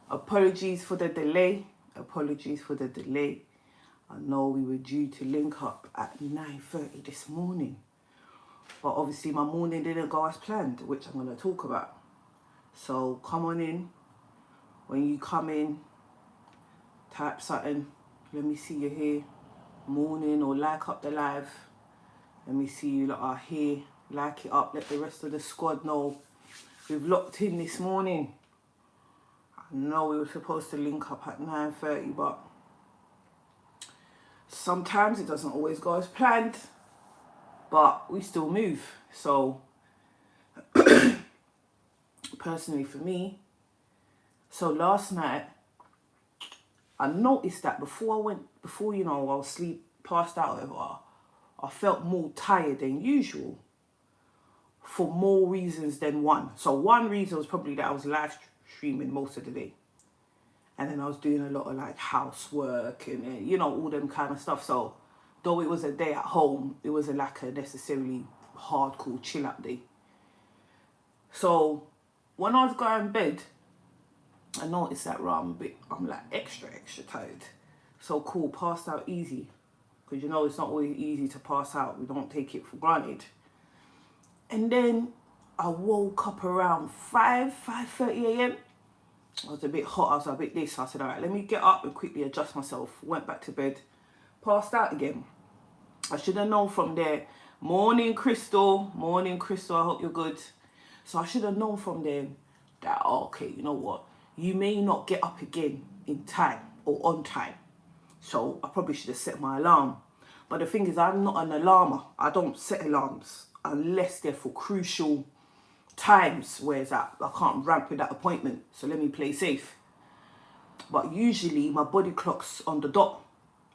Apologies for the delay. Apologies for the delay. I know we were due to link up at 9:30 this morning. But obviously my morning didn't go as planned, which I'm going to talk about. So come on in. When you come in, type something. Let me see you here. Morning, or like up the live. Let me see you lot are here. Like it up. Let the rest of the squad know we've locked in this morning. I know we were supposed to link up at 9:30, but sometimes it doesn't always go as planned. But we still move. So personally for me, so last night I noticed that before I was sleep passed out or whatever, I felt more tired than usual for more reasons than one. So one reason was probably that I was live streaming most of the day. And then I was doing a lot of like housework and all them kind of stuff. So though it was a day at home, it wasn't like a necessarily hardcore chill out day. So when I was going to bed, I noticed that I'm like extra tired. So cool, passed out easy. Because it's not always easy to pass out. We don't take it for granted. And then I woke up around 5:30 a.m. I was a bit hot, I was a bit this. So I said, all right, let me get up and quickly adjust myself. Went back to bed, passed out again. I should have known from there. Morning, Crystal. Morning, Crystal. I hope you're good. So I should have known from there that, okay, you know what? You may not get up again in time or on time. So I probably should have set my alarm. But the thing is, I'm not an alarmer. I don't set alarms unless they're for crucial times. Whereas I can't ramp with that appointment. So let me play safe. But usually my body clock's on the dot.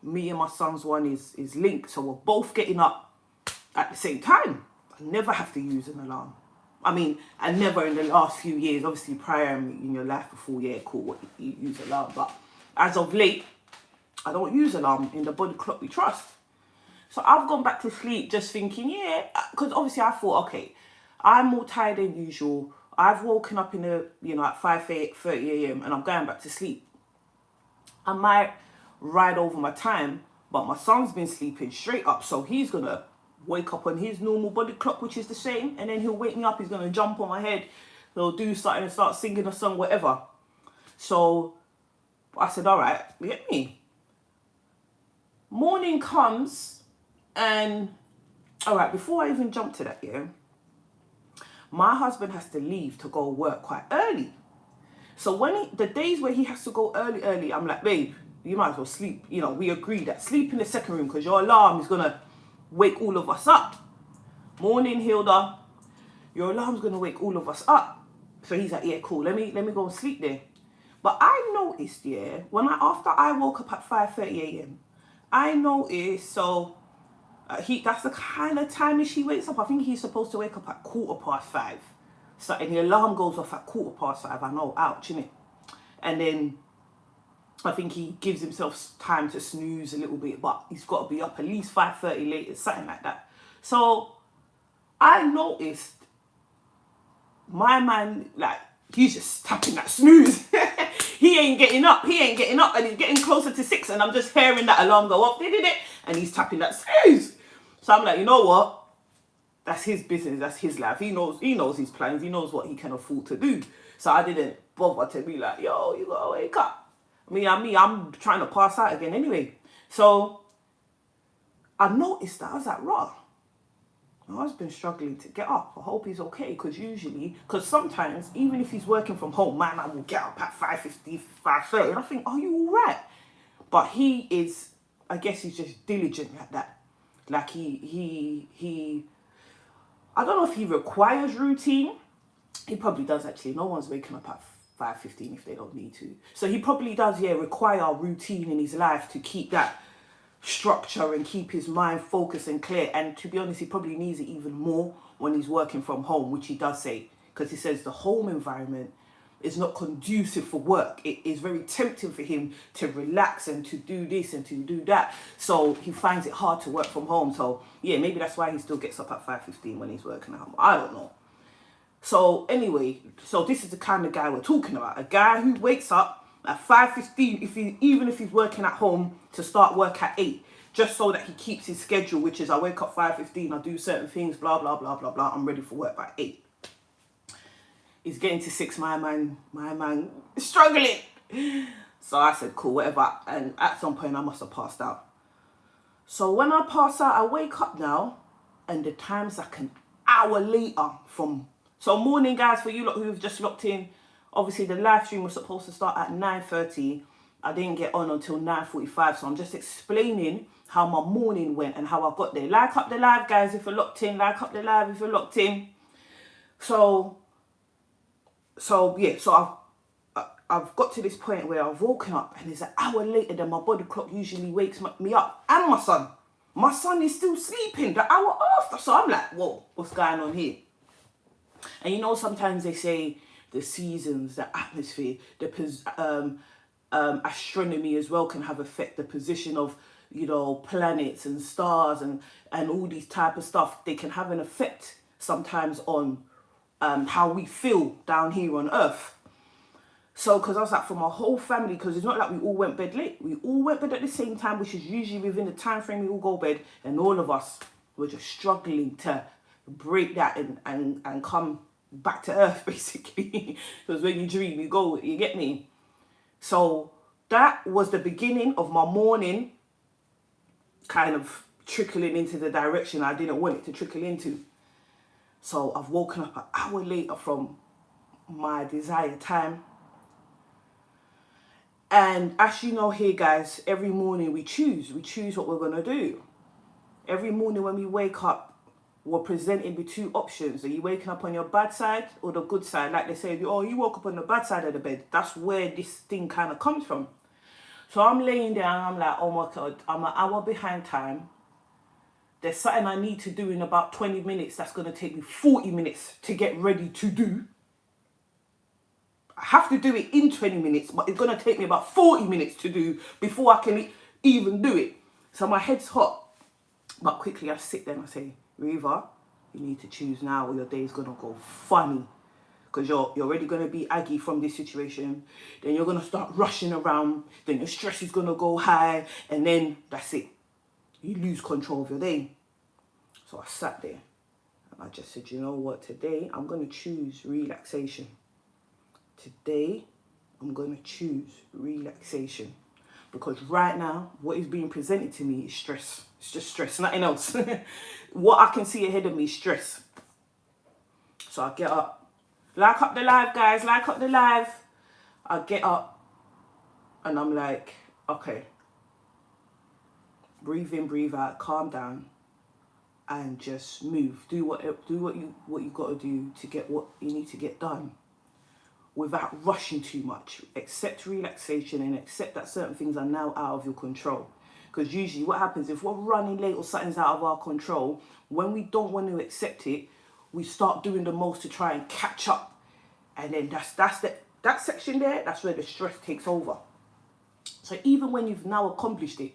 Me and my son's one is linked. So we're both getting up at the same time. I never have to use an alarm. I mean, I never in the last few years, obviously prior in your life before, yeah, cool, you use alarm. But as of late, I don't use alarm. In the body clock we trust. So I've gone back to sleep just thinking, yeah, because obviously I thought, okay, I'm more tired than usual. I've woken up in the, at 5:30 a.m. and I'm going back to sleep. I might ride over my time, but my son's been sleeping straight up, so he's going to wake up on his normal body clock, which is the same, and then he'll wake me up. He's going to jump on my head. He'll do something and start singing a song, whatever. So I said, all right, you get me? Morning comes, and all right, before I even jump to that, yeah, my husband has to leave to go work quite early. So when the days where he has to go early, I'm like, babe, you might as well sleep. We agree that sleep in the second room because your alarm is going to wake all of us up. Morning, Hilda. Your alarm's going to wake all of us up. So he's like, yeah, cool. Let me go and sleep there. But I noticed, yeah, after I woke up at 5:30 a.m., I noticed, so that's the kind of time he wakes up. I think he's supposed to wake up at 5:15. So, and the alarm goes off at 5:15. I know, ouch, innit? And then I think he gives himself time to snooze a little bit, but he's got to be up at least 5:30 later, something like that. So I noticed my man, like, he's just tapping that snooze. He ain't getting up, and he's getting closer to 6, and I'm just hearing that alarm go off, and he's tapping that snooze. So I'm like, you know what? That's his business, that's his life. He knows his plans, he knows what he can afford to do. So I didn't bother to be like, yo, you gotta wake up. I'm trying to pass out again anyway. So I noticed that. I was like, raw. My husband's struggling to get up. I hope he's okay, because sometimes, even if he's working from home, my man will get up at 5:50, 5:30. And I think, are you all right? But he is, I guess he's just diligent like that. Like he I don't know if he requires routine. He probably does, actually. No one's waking up at 5:15 if they don't need to. So he probably does, yeah, require routine in his life to keep that structure and keep his mind focused and clear. And to be honest, he probably needs it even more when he's working from home, which he does say, because he says the home environment is not conducive for work. It is very tempting for him to relax and to do this and to do that. So he finds it hard to work from home. So yeah, maybe that's why he still gets up at 5:15 when he's working at home. I don't know. So anyway, so this is the kind of guy we're talking about. A guy who wakes up At 5:15, even if he's working at home, to start work at 8, just so that he keeps his schedule, which is I wake up 5:15, I do certain things, blah blah blah blah blah. I'm ready for work by 8. He's getting to 6, my man is struggling. So I said, cool, whatever. And at some point I must have passed out. So when I pass out, I wake up now, and the time's like an hour later from... So morning, guys, for you lot who've just locked in, obviously the live stream was supposed to start at 9:30. I didn't get on until 9:45, so I'm just explaining how my morning went and how I got there. Like up the live, guys, if you're locked in. Like up the live if you're locked in. So yeah, so I've got to this point where I've woken up, and it's an hour later than my body clock usually wakes me up. And my son. My son is still sleeping the hour after. So I'm like, whoa, what's going on here? And you know, sometimes they say the seasons, the atmosphere, the astronomy as well can have effect. The position of, you know, planets and stars and all these type of stuff. They can have an effect sometimes on how we feel down here on Earth. So, because I was like, for my whole family, because it's not like we all went bed late. We all went bed at the same time, which is usually within the time frame we all go bed. And all of us were just struggling to break that and come back to Earth, basically. Because when you dream, you go, you get me? So that was the beginning of my morning kind of trickling into the direction I didn't want it to trickle into. So I've woken up an hour later from my desired time. And as you know here, guys, every morning we choose what we're going to do. Every morning when we wake up, we're presented with 2 options. Are you waking up on your bad side or the good side? Like they say, oh, you woke up on the bad side of the bed. That's where this thing kind of comes from. So I'm laying there and I'm like, oh my God, I'm an hour behind time. There's something I need to do in about 20 minutes that's going to take me 40 minutes to get ready to do. I have to do it in 20 minutes, but it's going to take me about 40 minutes to do before I can even do it. So my head's hot. But quickly I sit there and I say, Riva, you need to choose now or your day is going to go funny. Because you're already going to be aggy from this situation. Then you're going to start rushing around. Then your stress is going to go high. And then that's it. You lose control of your day. So I sat there. And I just said, you know what? Today I'm going to choose relaxation. Today I'm going to choose relaxation. Because right now, what is being presented to me is stress. It's just stress, nothing else. What I can see ahead of me is stress. So I get up. Like up the live, guys. Like up the live. I get up. And I'm like, okay. Breathe in, breathe out. Calm down. And just move. Do what you got to do to get what you need to get done. Without rushing too much. Accept relaxation and accept that certain things are now out of your control. Because usually what happens, if we're running late or something's out of our control, when we don't want to accept it, we start doing the most to try and catch up. And then that section there, that's where the stress takes over. So even when you've now accomplished it,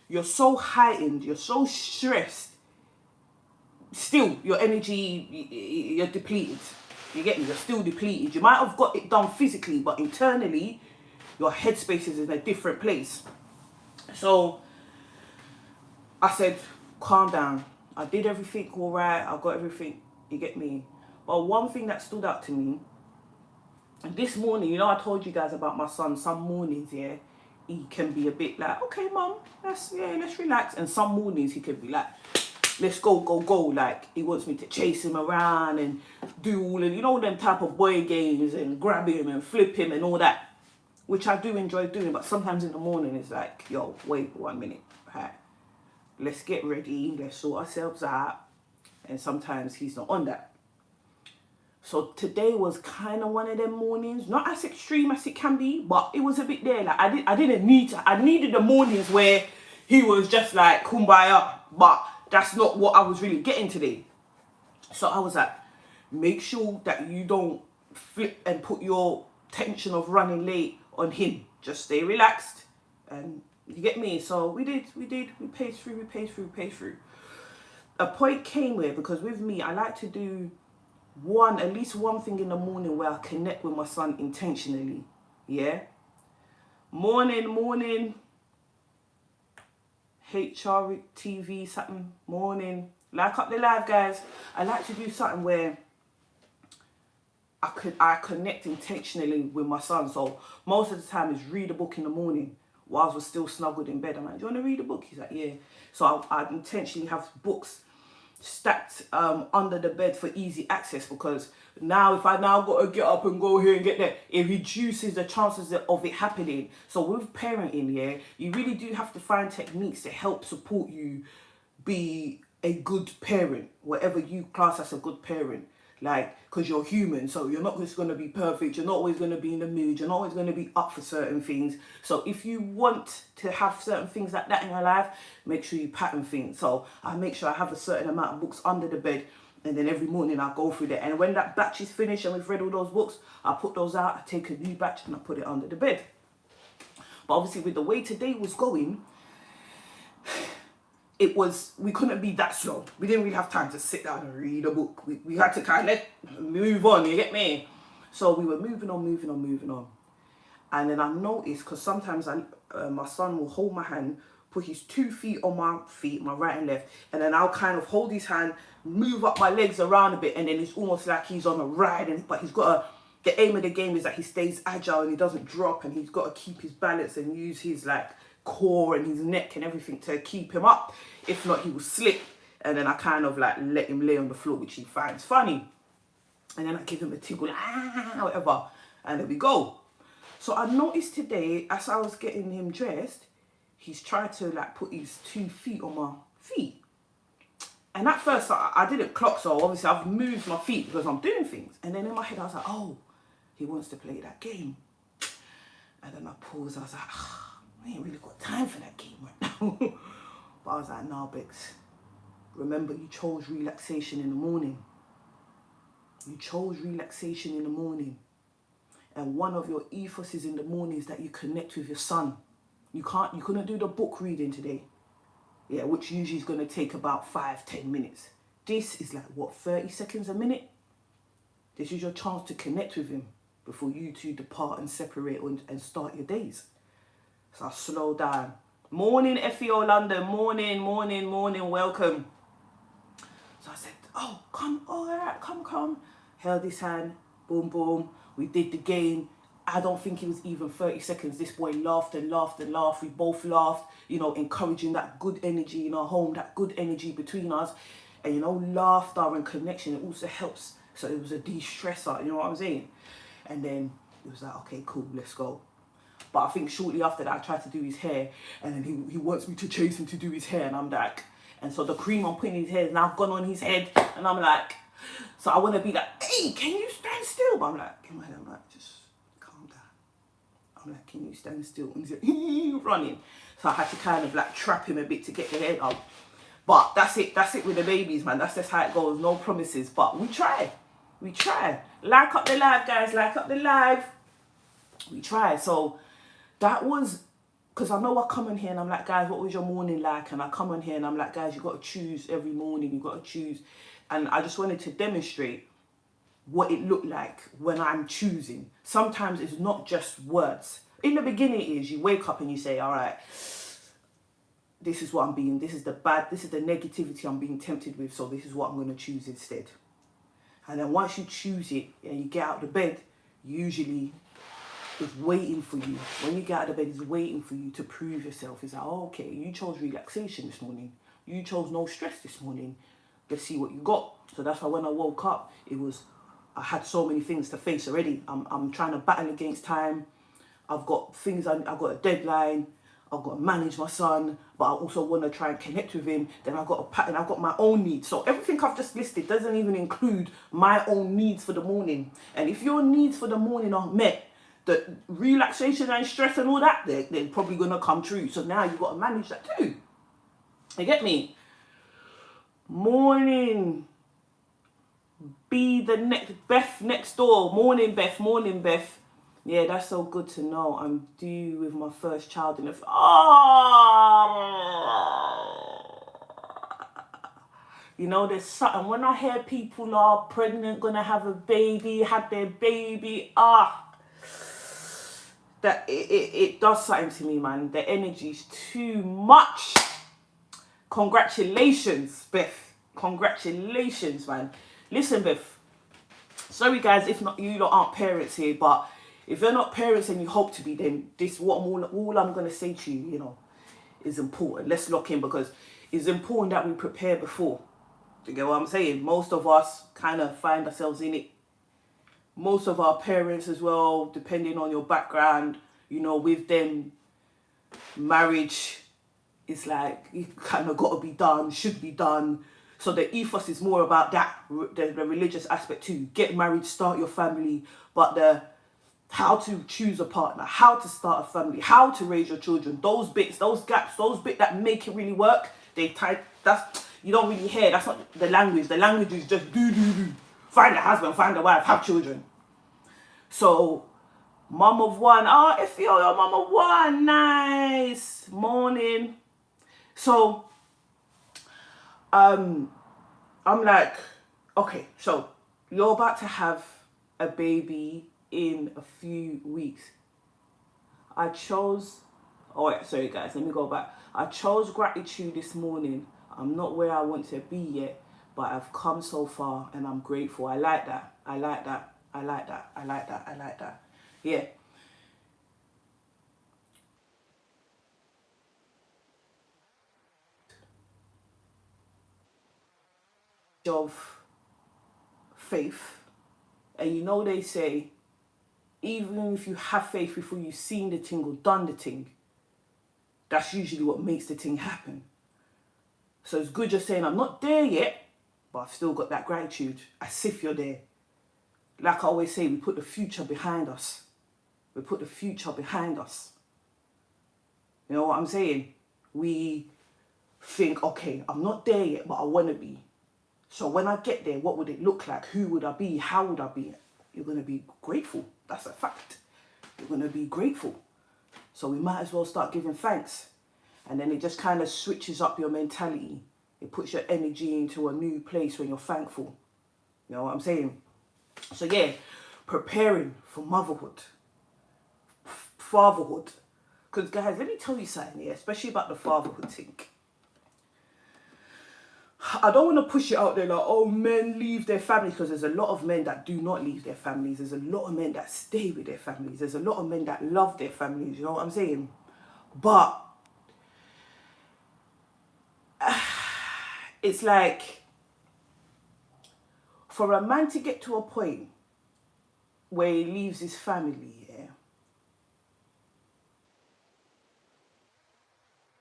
you're so heightened, you're so stressed, still your energy, you're depleted. You get me? You're still depleted. You might have got it done physically, but internally, your headspace is in a different place. So I said, calm down. I did everything all right. I got everything. You get me? But one thing that stood out to me, this morning, you know, I told you guys about my son. Some mornings, yeah, he can be a bit like, okay, mum, let's relax. And some mornings he can be like, let's go. Like, he wants me to chase him around and do all of, you know, them type of boy games and grab him and flip him and all that, which I do enjoy doing. But sometimes in the morning it's like, yo, wait 1 minute. Right. Let's get ready. Let's sort ourselves out. And sometimes he's not on that. So today was kind of one of them mornings, not as extreme as it can be, but it was a bit there. Like I needed the mornings where he was just like kumbaya, but that's not what I was really getting today. So I was like, make sure that you don't flip and put your tension of running late on him. Just stay relaxed. And you get me? So we paced through. A point came where, because with me, I like to do at least one thing in the morning where I connect with my son intentionally. Yeah? Morning. HRTV something. Morning. Like up the live, guys. I like to do something where I connect intentionally with my son. So most of the time is read a book in the morning whilst we're still snuggled in bed. I'm like, do you want to read a book? He's like, yeah. So I intentionally have books stacked under the bed for easy access, because now if I now got to get up and go here and get there, it reduces the chances of it happening. So with parenting, yeah, you really do have to find techniques to help support you be a good parent, whatever you class as a good parent. Like, because you're human, so you're not just going to be perfect, you're not always going to be in the mood, you're not always going to be up for certain things. So if you want to have certain things like that in your life, make sure you pattern things. So I make sure I have a certain amount of books under the bed, and then every morning I go through that. And when that batch is finished and we've read all those books, I put those out, I take a new batch and I put it under the bed. But obviously with the way today was going, we couldn't be that slow. We didn't really have time to sit down and read a book. We had to kind of move on, you get me? So we were moving on. And then I noticed, because sometimes my son will hold my hand, put his 2 feet on my feet, my right and left, and then I'll kind of hold his hand, move up my legs around a bit, and then it's almost like he's on a ride. But he's got the aim of the game is that he stays agile and he doesn't drop, and he's got to keep his balance and use his core and his neck and everything to keep him up. If not, he will slip. And then I kind of let him lay on the floor, which he finds funny. And then I give him a tickle, whatever, and there we go. So I noticed today, as I was getting him dressed, he's tried to put his 2 feet on my feet. And at first I didn't clock, so obviously I've moved my feet because I'm doing things. And then in my head I was like, oh, he wants to play that game. And then I paused, I was like, I ain't really got time for that game right now. But I was like, nah, Bex, remember you chose relaxation in the morning. You chose relaxation in the morning. And one of your ethoses in the morning is that you connect with your son. You couldn't do the book reading today. Yeah, which usually is going to take about 5-10 minutes. This is 30 seconds a minute? This is your chance to connect with him before you two depart and separate and start your days. So I slow down. Morning, FEO London. Morning, welcome. So I said, oh, come, all right, come. Held his hand, boom. We did the game. I don't think it was even 30 seconds. This boy laughed. We both laughed, encouraging that good energy in our home, that good energy between us. And, laughter and connection, it also helps. So it was a de-stressor, you know what I'm saying? And then it was like, okay, cool, let's go. But I think shortly after that, I tried to do his hair, and then he wants me to chase him to do his hair, and I'm like, and so the cream I'm putting in his hair is now gone on his head, and I'm like, so I want to be like, hey, can you stand still? But I'm like, in my head, I'm like, just calm down. I'm like, can you stand still? And he's like, running. So I had to kind of trap him a bit to get the head up. But that's it with the babies, man. That's just how it goes. No promises, but we try. Like up the live, guys. Like up the live. We try. So that was, because I know I come in here and I'm like, guys, what was your morning like? And I come in here and I'm like, guys, you got to choose every morning. You got to choose. And I just wanted to demonstrate what it looked like when I'm choosing. Sometimes it's not just words. In the beginning it is, you wake up and you say, all right, this is what this is the negativity I'm being tempted with, so this is what I'm going to choose instead. And then once you choose it and you get out of bed, usually it's waiting for you. When you get out of bed, it's waiting for you to prove yourself. It's like, oh, okay, you chose relaxation this morning. You chose no stress this morning. Let's see what you got. So that's why when I woke up, I had so many things to face already. I'm trying to battle against time. I've got things, I've got a deadline. I've got to manage my son, but I also want to try and connect with him. Then I've got a pattern, I've got my own needs. So everything I've just listed doesn't even include my own needs for the morning. And if your needs for the morning are met, the relaxation and stress and all that, they're probably going to come true. So now you've got to manage that too. You get me? Morning. Beth next door. Morning, Beth. Yeah, that's so good to know. I'm due with my first child in there's something. When I hear people are pregnant, gonna have a baby, had their baby, that it does something to me, man. The energy's too much. Congratulations, Beth. Congratulations, man. Listen, Beth. Sorry, guys, if not you lot aren't parents here, but if you're not parents and you hope to be, then this what all I'm gonna say to you, you know, is important. Let's lock in, because it's important that we prepare before. Do you get what I'm saying? Most of us kind of find ourselves in it. Most of our parents as well, depending on your background, you know, with them, marriage is like, it kind of got to be done, should be done. So the ethos is more about that, the religious aspect too. Get married, start your family, but the how to choose a partner, how to start a family, how to raise your children, those bits, those gaps, those bits that make it really work, they type, that's, you don't really hear, that's not the language. The language is just do. Find a husband, find a wife, have children. So, mom of one, oh, if you're your mom of one, nice, morning. So, I'm like, okay, so you're about to have a baby in a few weeks. I chose, oh wait, sorry guys, let me go back. I chose gratitude this morning. I'm not where I want to be yet, but I've come so far and I'm grateful. I like that. I like that. I like that. I like that. I like that. Yeah. Of faith. And you know they say, even if you have faith before you've seen the thing or done the thing, that's usually what makes the thing happen. So it's good just saying, I'm not there yet, but I've still got that gratitude, as if you're there. Like I always say, we put the future behind us. We put the future behind us. You know what I'm saying? We think, okay, I'm not there yet, but I want to be. So when I get there, what would it look like? Who would I be? How would I be? You're going to be grateful. That's a fact. You're going to be grateful. So we might as well start giving thanks. And then it just kind of switches up your mentality. It puts your energy into a new place when you're thankful. You know what I'm saying? So yeah, preparing for motherhood, fatherhood. Because guys, let me tell you something here, especially about the fatherhood thing. I don't want to push it out there like, oh, men leave their families, because there's a lot of men that do not leave their families. There's a lot of men that stay with their families. There's a lot of men that love their families. You know what I'm saying? But it's like, for a man to get to a point where he leaves his family, yeah,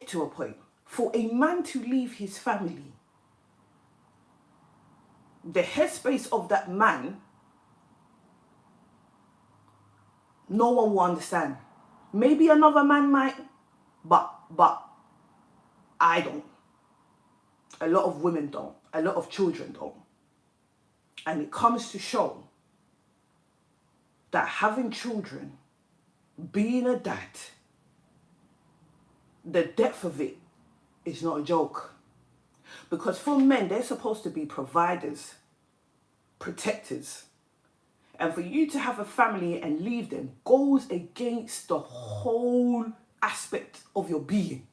to a point, for a man to leave his family, the headspace of that man, no one will understand. Maybe another man might, but I don't. A lot of women don't. A lot of children don't. And it comes to show that having children, being a dad, the depth of it is not a joke. Because for men, they're supposed to be providers, protectors. And for you to have a family and leave them goes against the whole aspect of your being.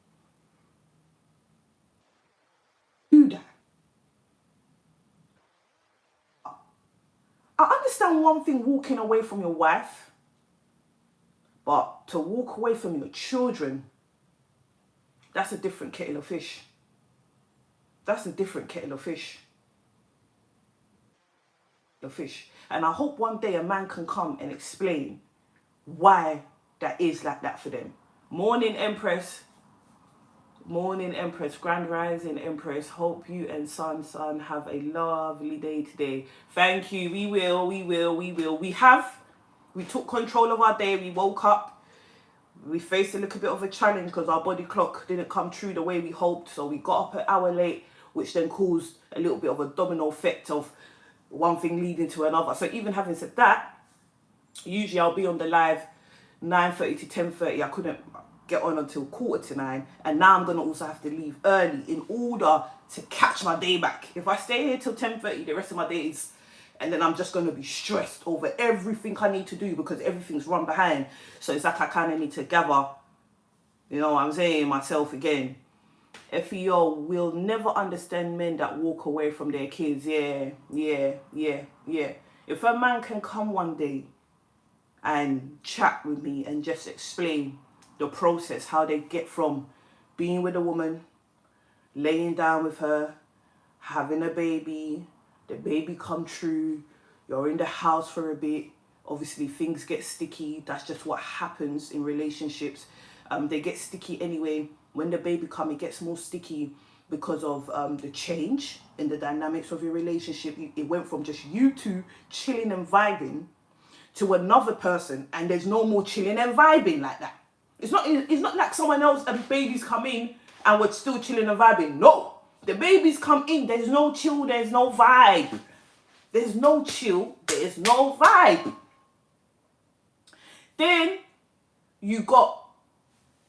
Do that. I understand one thing, walking away from your wife, but to walk away from your children, that's a different kettle of fish. That's a different kettle of fish. And I hope one day a man can come and explain why that is like that for them. Morning, Empress. Morning, Empress. Grand Rising, Empress. Hope you and son have a lovely day today. Thank you. We will. We took control of our day. We woke up. We faced a little bit of a challenge because our body clock didn't come true the way we hoped. So we got up an hour late, which then caused a little bit of a domino effect of one thing leading to another. So even having said that, usually I'll be on the live 9:30 to 10:30. I couldn't get on until 9:15, and now I'm gonna also have to leave early in order to catch my day back. If I stay here till 10:30, the rest of my day is And then I'm just going to be stressed over everything I need to do because everything's run behind. So it's like I kind of need to gather, you know what I'm saying, myself again. FEO will never understand men that walk away from their kids. Yeah. If a man can come one day and chat with me and just explain the process, how they get from being with a woman, laying down with her, having a baby, the baby come true, you're in the house for a bit, obviously things get sticky, that's just what happens in relationships. They get sticky anyway. When the baby comes, it gets more sticky because of the change in the dynamics of your relationship. It went from just you two chilling and vibing to another person, and there's no more chilling and vibing like that. It's not like someone else and babies come in and we're still chilling and vibing. No, the babies come in, there's no chill, there's no vibe. There's no chill, there's no vibe. Then you got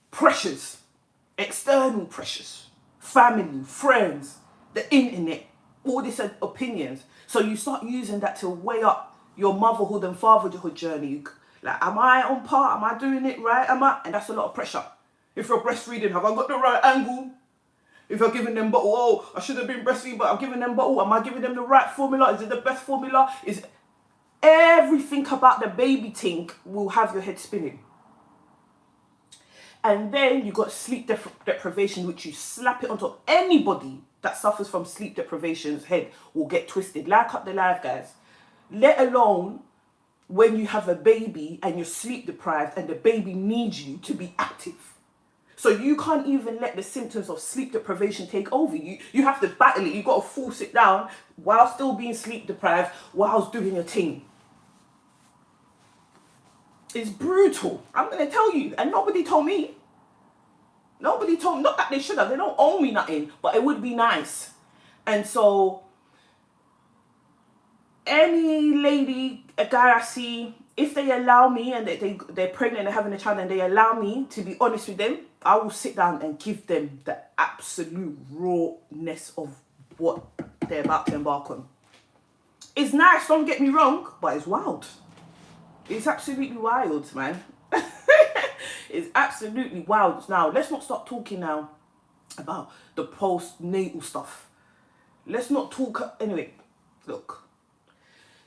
pressures, external pressures, family, friends, the internet, all these opinions. So you start using that to weigh up your motherhood and fatherhood journey. Like, am I on par? Am I doing it right? And that's a lot of pressure. If you're breastfeeding, have I got the right angle? If you're giving them bottle, oh, I should have been breastfeeding, but I'm giving them bottle. Am I giving them the right formula? Is it the best formula? Is everything about the baby thing will have your head spinning. And then you got sleep deprivation, which you slap it onto anybody that suffers from sleep deprivation's head will get twisted. Like up the live, guys. Let alone when you have a baby and you're sleep deprived and the baby needs you to be active. So you can't even let the symptoms of sleep deprivation take over you. You have to battle it. You got to force it down while still being sleep deprived, whilst doing your thing. It's brutal. I'm going to tell you. And nobody told me. Nobody told me. Not that they should have. They don't owe me nothing. But it would be nice. And so any lady, a guy I see, if they allow me and they're pregnant and they're having a child and they allow me to be honest with them, I will sit down and give them the absolute rawness of what they're about to embark on. It's nice, don't get me wrong, but it's wild. It's absolutely wild, man. It's absolutely wild. Now, let's not start talking now about the postnatal stuff. Let's not talk, anyway, look.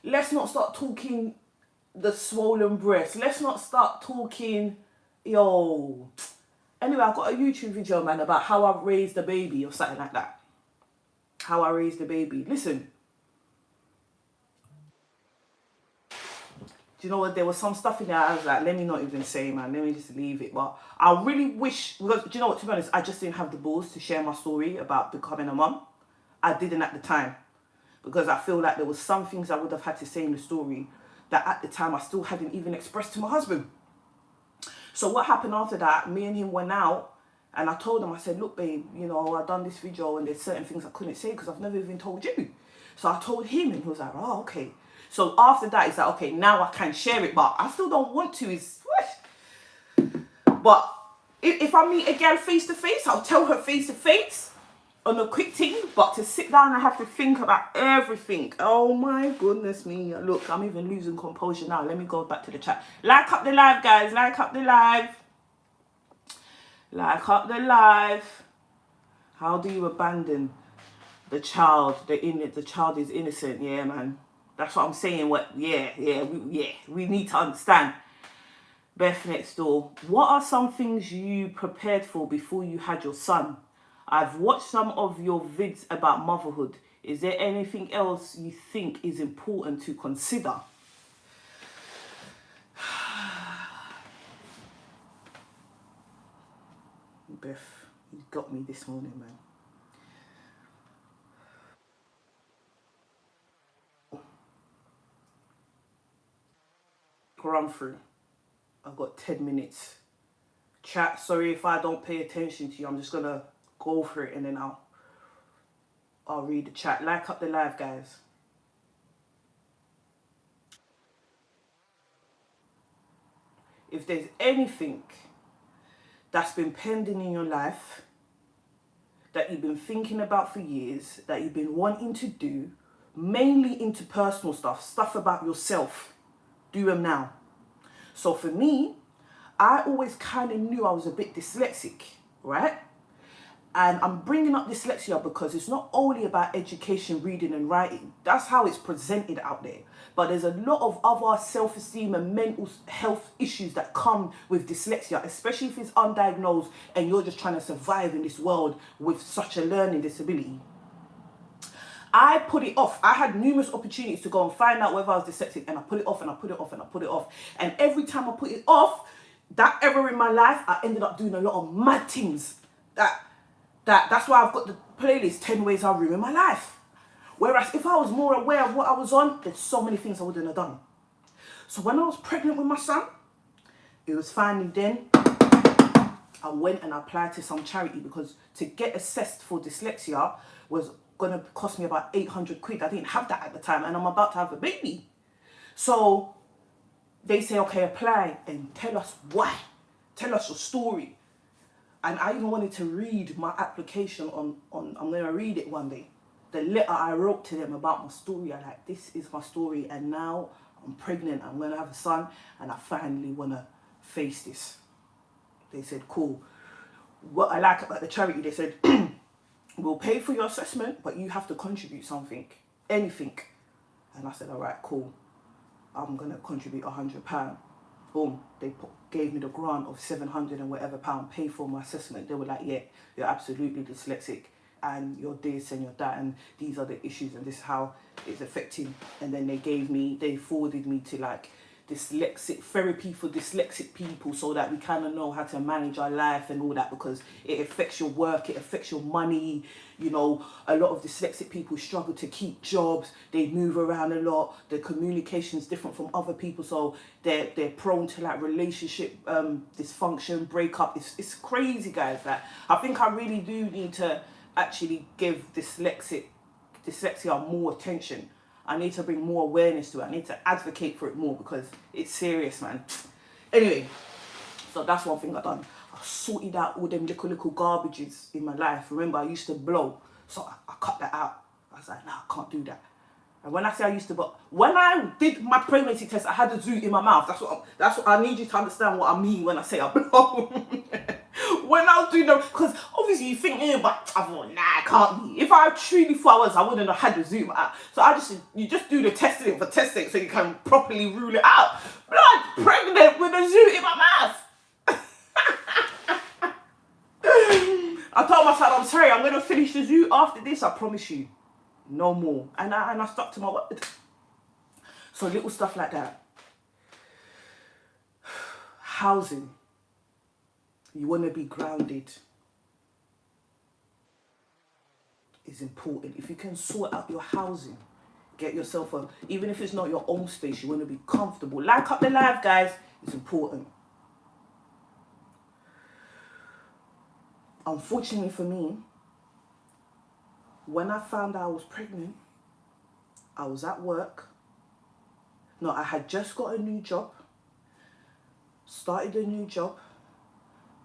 Let's not start talking the swollen breast. Let's not start talking, yo. Anyway, I've got a YouTube video, man, about how I raised a baby or something like that. How I raised a baby. Listen. Do you know what? There was some stuff in there I was like, let me not even say, man. Let me just leave it. But I really wish, because, do you know what, to be honest, I just didn't have the balls to share my story about becoming a mum. I didn't at the time. Because I feel like there was some things I would have had to say in the story that at the time I still hadn't even expressed to my husband. So what happened after that, me and him went out and I told him, I said, look, babe, you know, I've done this video and there's certain things I couldn't say because I've never even told you. So I told him and he was like, oh, okay. So after that, it's like, okay, now I can share it, but I still don't want to. But if I meet a girl face to face, I'll tell her face to face on a quick thing, but to sit down and have to think about everything. Oh my goodness me. Look, I'm even losing composure now. Let me go back to the chat. Like up the live, guys. Like up the live. Like up the live. How do you abandon the child? The child is innocent. Yeah, man. That's what I'm saying. We need to understand. Beth next door. What are some things you prepared for before you had your son? I've watched some of your vids about motherhood. Is there anything else you think is important to consider? Beth, you got me this morning, man. Run through. I've got 10 minutes. Chat, sorry if I don't pay attention to you. I'm just going to go for it and then I'll read the chat. Like up the live, guys. If there's anything that's been pending in your life, that you've been thinking about for years, that you've been wanting to do, mainly interpersonal stuff about yourself. Do them now. So for me, I always kind of knew I was a bit dyslexic, right? And I'm bringing up dyslexia because it's not only about education, reading and writing. That's how it's presented out there. But there's a lot of other self-esteem and mental health issues that come with dyslexia, especially if it's undiagnosed and you're just trying to survive in this world with such a learning disability. I put it off. I had numerous opportunities to go and find out whether I was dyslexic, and I put it off and I put it off and I put it off. And every time I put it off, that ever in my life, I ended up doing a lot of mad things. That's why I've got the playlist 10 Ways I Ruin My Life. Whereas if I was more aware of what I was on, there's so many things I wouldn't have done. So when I was pregnant with my son, it was finally then I went and applied to some charity, because to get assessed for dyslexia was going to cost me about 800 quid. I didn't have that at the time, and I'm about to have a baby. So they say, okay, apply and tell us why. Tell us your story. And I even wanted to read my application on I'm going to read it one day. The letter I wrote to them about my story. I'm like, this is my story, and now I'm pregnant, I'm going to have a son, and I finally want to face this. They said, cool. What I like about the charity, they said, we'll pay for your assessment, but you have to contribute something, anything. And I said, all right, cool. I'm going to contribute £100. Boom. They gave me the grant of 700 and whatever pound, pay for my assessment. They were like, yeah, you're absolutely dyslexic, and you're this and you're that, and these are the issues, and this is how it's affecting. And then they forwarded me to like dyslexic therapy for dyslexic people, so that we kind of know how to manage our life and all that, because it affects your work, it affects your money. You know, a lot of dyslexic people struggle to keep jobs, they move around a lot, their communication is different from other people, so they're prone to like relationship dysfunction, breakup. It's crazy, guys. Like, I think I really do need to actually give dyslexia more attention. I need to bring more awareness to it. I need to advocate for it more, because it's serious, man. Anyway, so that's one thing I've done. I sorted out all them little garbages in my life. Remember, I used to blow, so I cut that out. I was like, nah, I can't do that. And when I say I used to, but when I did my pregnancy test, I had a zoo in my mouth. That's what I need you to understand what I mean when I say I blow. When I was doing them, because obviously you think, but I thought, nah, I can't be. If I truly thought I wouldn't have had the Zoom out. So you just do the testing for testing, so you can properly rule it out. Blood, pregnant with a zoo in my mouth. I told myself, I'm sorry, I'm going to finish the zoo after this, I promise you. No more. And I stuck to my word. So little stuff like that. Housing. You want to be grounded. Is important. If you can sort out your housing, get yourself even if it's not your own space, you want to be comfortable. Like up the live, guys. It's important. Unfortunately for me, when I found out I was pregnant, I was at work. No, I had just got a new job. Started a new job.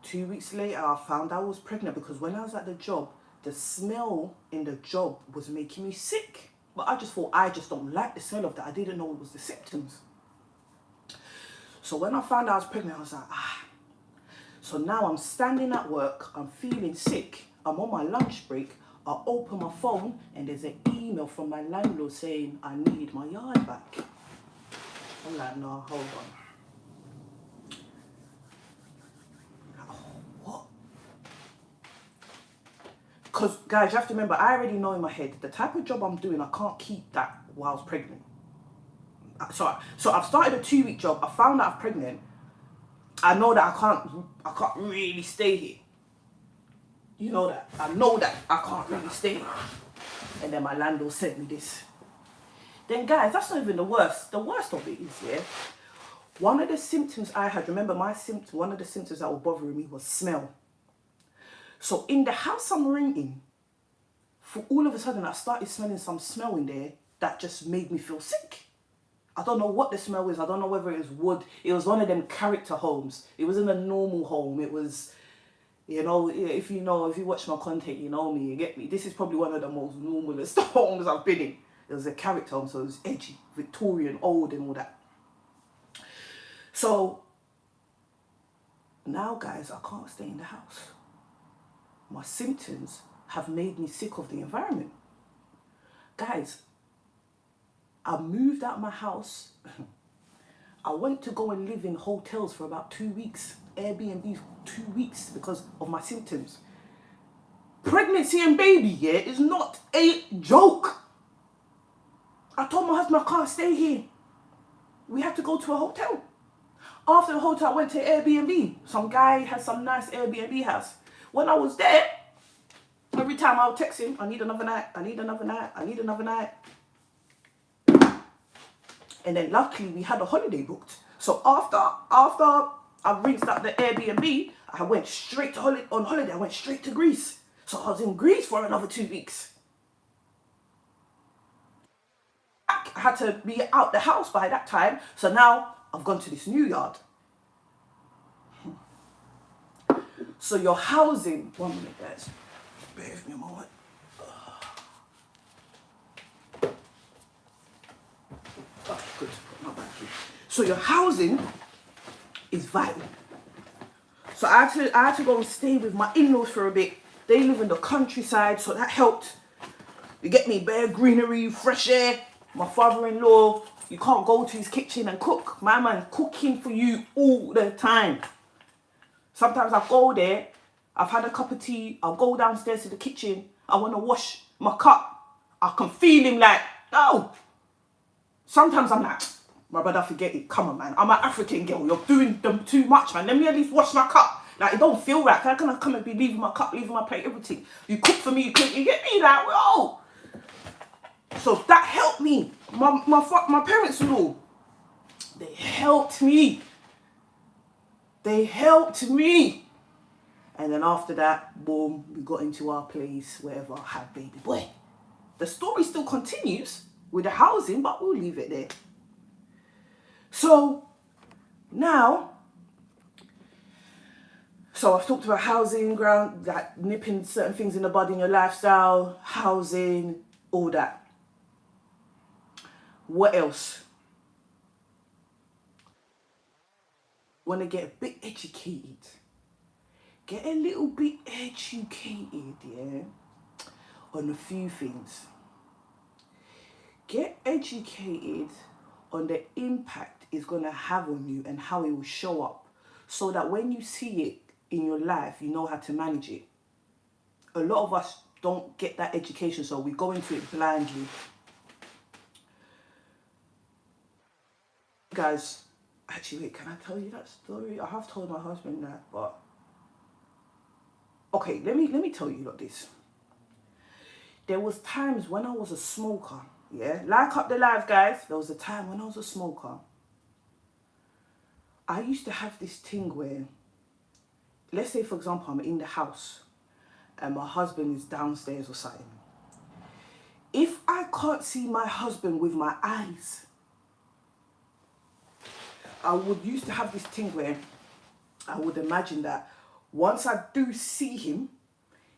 2 weeks later, I found I was pregnant, because when I was at the job, the smell in the job was making me sick. But I just thought, I just don't like the smell of that. I didn't know it was the symptoms. So when I found out I was pregnant, I was like, So now I'm standing at work, I'm feeling sick, I'm on my lunch break, I open my phone and there's an email from my landlord saying I need my yard back. I'm like, no, hold on. Because, guys, you have to remember, I already know in my head, the type of job I'm doing, I can't keep that while I was pregnant. So I've started a 2-week job. I found out I'm pregnant. I know that I can't really stay here. You know that. I know that I can't really stay here. And then my landlord sent me this. Then, guys, that's not even the worst. The worst of it is, yeah, one of the symptoms I had, remember one of the symptoms that were bothering me was smell. So in the house I'm renting, for all of a sudden I started smelling some smell in there that just made me feel sick. I don't know what the smell is. I don't know whether it was wood. It was one of them character homes. It wasn't a normal home. It was, you know, if you watch my content, you know me, you get me. This is probably one of the most normalest homes I've been in. There was a character home, so it was edgy, Victorian, old and all that. So now, guys, I can't stay in the house. My symptoms have made me sick of the environment. Guys, I moved out of my house. I went to go and live in hotels for about 2 weeks. Airbnb 2 weeks because of my symptoms. Pregnancy and baby, yeah, is not a joke. I told my husband I can't stay here. We have to go to a hotel. After the hotel, I went to Airbnb. Some guy had some nice Airbnb house. When I was there, every time I would text him, I need another night, I need another night, I need another night. And then luckily we had a holiday booked. So after I rinsed out the Airbnb, I went straight to on holiday. I went straight to Greece. So I was in Greece for another 2 weeks. I had to be out the house by that time. So now I've gone to this new yard. So your housing, 1 minute guys, bear with me a moment. Oh, good, not bad. So your housing is vital. So I had to go and stay with my in-laws for a bit. They live in the countryside, so that helped. You get me, bare greenery, fresh air. My father-in-law, you can't go to his kitchen and cook. My man's cooking for you all the time. Sometimes I go there, I've had a cup of tea, I'll go downstairs to the kitchen, I want to wash my cup. I can feel him like, no. Sometimes I'm like, my brother, forget it, come on man, I'm an African girl, you're doing them too much man, let me at least wash my cup. Like, it don't feel right, how can I come and be leaving my cup, leaving my plate, everything? You cook for me, you cook, you get me, like, whoa. So that helped me. My parents-in-law, they helped me. They helped me. And then after that, boom, we got into our place, wherever, had baby boy. The story still continues with the housing, but we'll leave it there. So now, so I've talked about housing, ground, like nipping certain things in the bud in your lifestyle, housing, all that. What else? Want to get a bit educated. Get a little bit educated, yeah, on a few things. Get educated on the impact it's going to have on you and how it will show up, so that when you see it in your life, you know how to manage it. A lot of us don't get that education, so we go into it blindly. Guys, actually, wait, can I tell you that story? I have told my husband that, but okay, let me tell you like this. There was times when I was a smoker, yeah? Like up the live, guys. There was a time when I was a smoker. I used to have this thing where, let's say, for example, I'm in the house and my husband is downstairs or something. If I can't see my husband with my eyes, I would used to have this thing where I would imagine that once I do see him,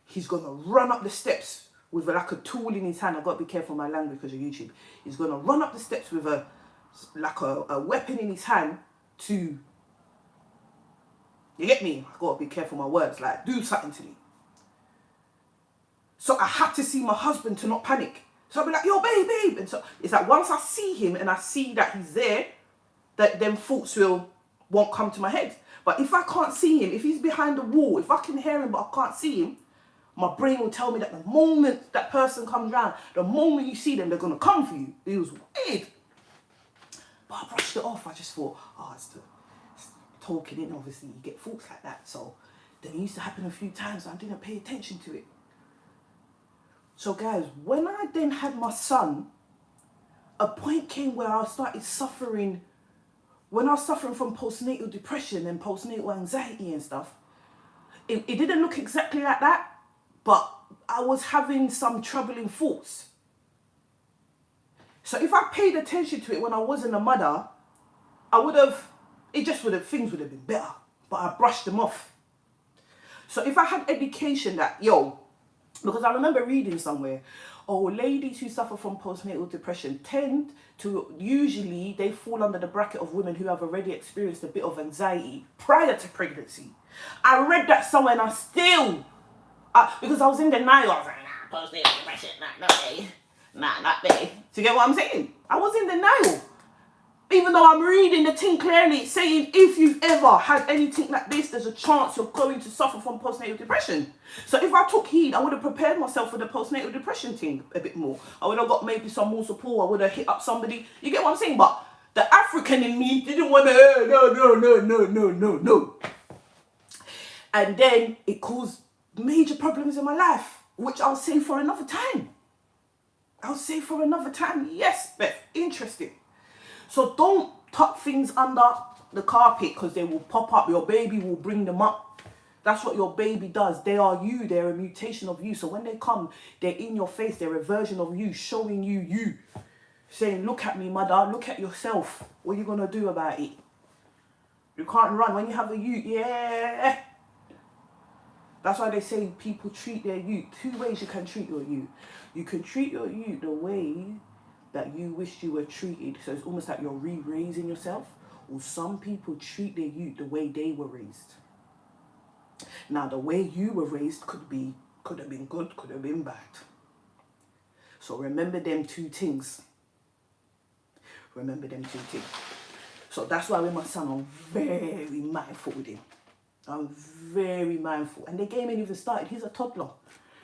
he's going to run up the steps with like a tool in his hand. I've got to be careful with my language because of YouTube. He's going to run up the steps with a weapon in his hand to, you get me? I've got to be careful with my words, like do something to me. So I had to see my husband to not panic. So I'll be like, yo, babe. And so it's like once I see him and I see that he's there, that them thoughts won't come to my head. But if I can't see him, if he's behind the wall, if I can hear him but I can't see him, my brain will tell me that the moment that person comes round, the moment you see them, they're going to come for you. It was weird. But I brushed it off. I just thought, it's talking in, obviously, you get thoughts like that. So then it used to happen a few times and I didn't pay attention to it. So guys, when I then had my son, a point came where I started suffering. When I was suffering from postnatal depression and postnatal anxiety and stuff, it didn't look exactly like that, but I was having some troubling thoughts. So if I paid attention to it when I wasn't a mother, things would have been better, but I brushed them off. So if I had education that, yo, Because I remember reading somewhere, oh, ladies who suffer from postnatal depression tend to, usually they fall under the bracket of women who have already experienced a bit of anxiety prior to pregnancy. I read that somewhere and I still, because I was in denial, I was like, nah, postnatal depression, nah, not me. Nah, not me. Do you get what I'm saying? I was in denial. Even though I'm reading the thing clearly saying if you've ever had anything like this, there's a chance you're going to suffer from postnatal depression. So if I took heed, I would have prepared myself for the postnatal depression thing a bit more. I would have got maybe some more support. I would have hit up somebody. You get what I'm saying? But the African in me didn't want to, no. And then it caused major problems in my life, which I'll say for another time. Yes, Beth, interesting. So don't tuck things under the carpet because they will pop up. Your baby will bring them up. That's what your baby does. They are you. They're a mutation of you. So when they come, they're in your face. They're a version of you, showing you. Saying, look at me, mother. Look at yourself. What are you going to do about it? You can't run. When you have a youth, yeah. That's why they say people treat their youth. 2 ways you can treat your youth. You can treat your youth the way that you wish you were treated. So it's almost like you're re-raising yourself. Or some people treat their youth the way they were raised. Now, the way you were raised could have been good, could have been bad. So remember them 2 things. So that's why with my son, I'm very mindful with him. I'm very mindful. And the game ain't even started. He's a toddler.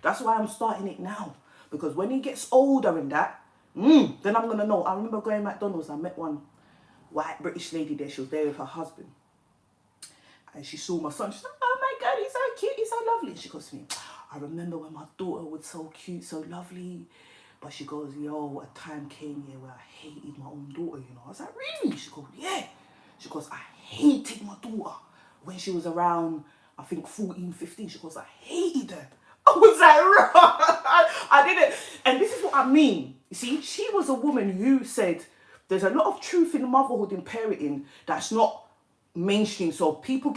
That's why I'm starting it now. Because when he gets older and that, then I'm going to know. I remember going to McDonald's. I met one white British lady there. She was there with her husband. And she saw my son. She's like, oh my God, he's so cute. He's so lovely. She goes to me, I remember when my daughter was so cute, so lovely. But she goes, yo, a time came here where I hated my own daughter, you know. I was like, really? She goes, yeah. She goes, I hated my daughter. When she was around, I think 14, 15, she goes, I hated her. I was like, I didn't. And this is what I mean. You see, she was a woman who said there's a lot of truth in motherhood and parenting that's not mainstream. So people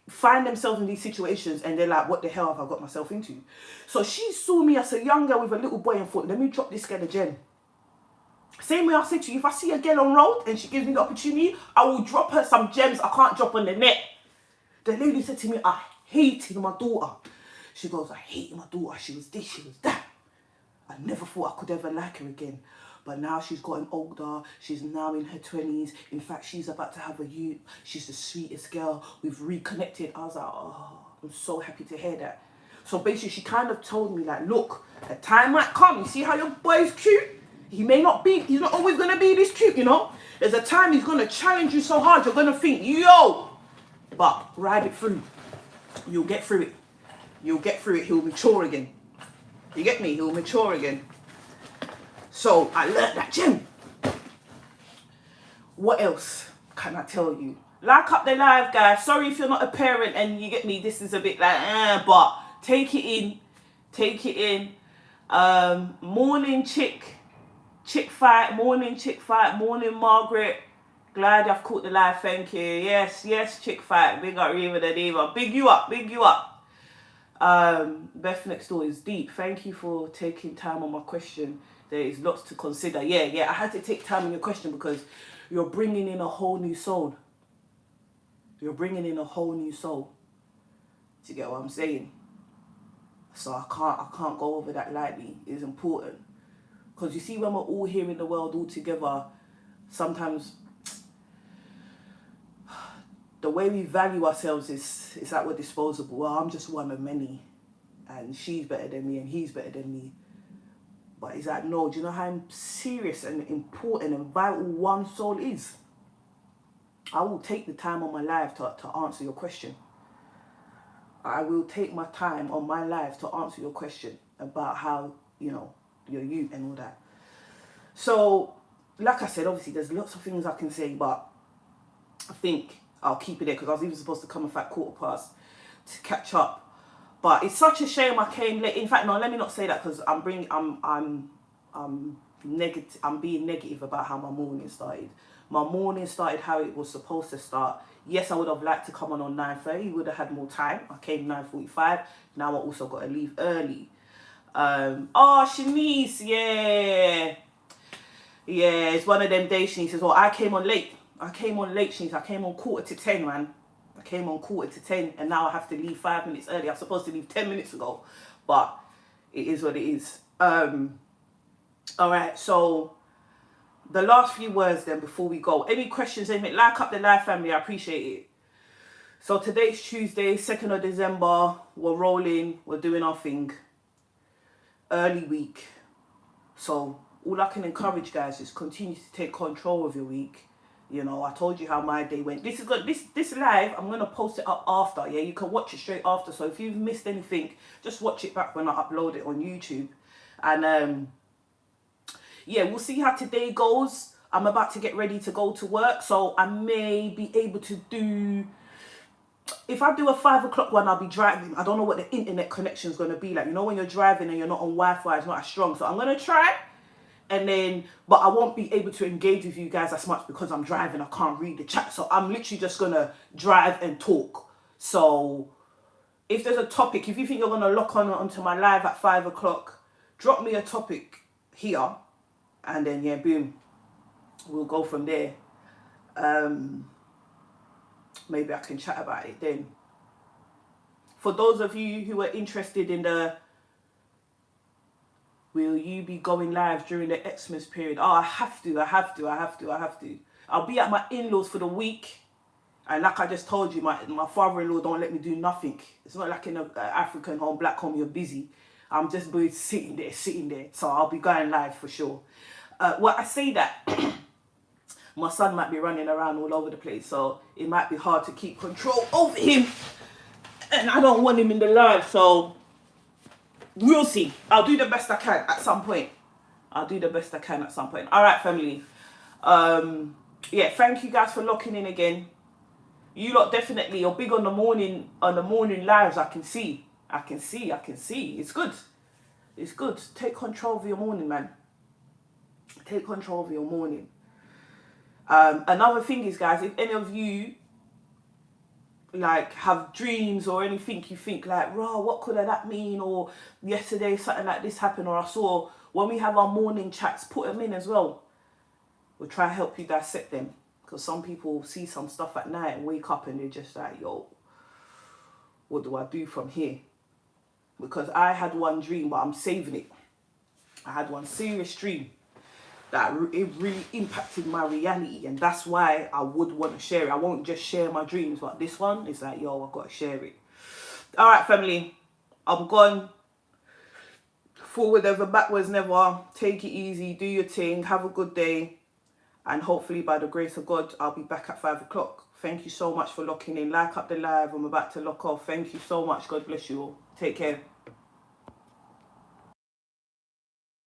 find themselves in these situations and they're like, what the hell have I got myself into? So she saw me as a young girl with a little boy and thought, let me drop this girl a gem. Same way I said to you, if I see a girl on road and she gives me the opportunity, I will drop her some gems I can't drop on the net. The lady said to me, I hated my daughter. She goes, I hated my daughter. She was this, she was that. I never thought I could ever like her again. But now she's gotten older. She's now in her 20s. In fact, she's about to have a youth. She's the sweetest girl. We've reconnected. I was like, oh, I'm so happy to hear that. So basically, she kind of told me, like, look, a time might come. You see how your boy's cute? He's not always going to be this cute, you know? There's a time he's going to challenge you so hard, you're going to think, yo, but ride it through. You'll get through it. He'll mature again. You get me? He'll mature again. So I learned that gem. What else can I tell you? Like up the live, guys. Sorry if you're not a parent and you get me. This is a bit like, but take it in. Morning chick fight. Morning Margaret. Glad I've caught the live. Thank you. Yes, chick fight. Big up Riva Da Diva. Big you up. Beth next door is deep. Thank you for taking time on my question. There is lots to consider. Yeah, I had to take time on your question because you're bringing in a whole new soul. Do you get what I'm saying? So I can't go over that lightly. It's important. Because you see, when we're all here in the world all together, sometimes the way we value ourselves is like we're disposable. Well, I'm just one of many. And she's better than me and he's better than me. But it's like, no, do you know how serious and important and vital one soul is? I will take the time on my life to answer your question. I will take my time on my life to answer your question about how, you know, you're you and all that. So, like I said, obviously there's lots of things I can say, but I think I'll keep it there because I was even supposed to come at 1:15 to catch up. But it's such a shame I came late. In fact, no, let me not say that because I'm negative. I'm being negative about how my morning started. My morning started how it was supposed to start. Yes, I would have liked to come on 9:30. Would have had more time. I came 9:45. Now I also got to leave early. Oh, Shanice, yeah. Yeah, it's one of them days, Shanice says, well, I came on late. Shanice. I came on 9:45, man. I came on 9:45, and now I have to leave 5 minutes early. I was supposed to leave 10 minutes ago, but it is what it is. All right, so the last few words then before we go. Any questions, anything, like up the live family, I appreciate it. So today's Tuesday, 2nd of December. We're rolling, we're doing our thing. Early week. So all I can encourage, guys, is continue to take control of your week. You know, I told you how my day went. This is good. This live, I'm gonna post it up after. Yeah, you can watch it straight after. So if you've missed anything, just watch it back when I upload it on YouTube. And yeah, we'll see how today goes. I'm about to get ready to go to work, so I may be able to do. If I do a 5 o'clock one, I'll be driving. I don't know what the internet connection is going to be like. You know, when you're driving and you're not on Wi-Fi, it's not as strong. So I'm going to try. And then, but I won't be able to engage with you guys as much because I'm driving. I can't read the chat. So I'm literally just going to drive and talk. So if there's a topic, if you think you're going to lock onto my live at 5 o'clock, drop me a topic here. And then, yeah, boom. We'll go from there. Maybe I can chat about it then. For those of you who are interested in the, will you be going live during the Xmas period? Oh, I have to. I'll be at my in-laws for the week. And like I just told you, my father-in-law don't let me do nothing. It's not like in an African home, black home, you're busy. I'm just sitting there. So I'll be going live for sure. Well, I say that my son might be running around all over the place, so it might be hard to keep control over him. And I don't want him in the live, so we'll see. I'll do the best I can at some point. All right, family. Yeah, thank you guys for locking in again. You lot definitely, you're big on the morning lives. I can see. It's good. Take control of your morning, man. Another thing is, guys, if any of you like have dreams or anything you think like, raw, what could that mean? Or yesterday something like this happened, or I saw, when we have our morning chats, put them in as well. We'll try to help you dissect them, because some people see some stuff at night and wake up and they're just like, yo, what do I do from here? Because I had one dream, but I'm saving it. I had one serious dream that it really impacted my reality, and that's why I would want to share it. I won't just share my dreams, but this one is like, yo, I've got to share it. All right, family, I'm gone. Forward ever, backwards never. Take it easy, do your thing, have a good day, and hopefully by the grace of God, I'll be back at 5 o'clock. Thank you so much for locking in. Like up the live. I'm about to lock off. Thank you so much. God bless you all. Take care.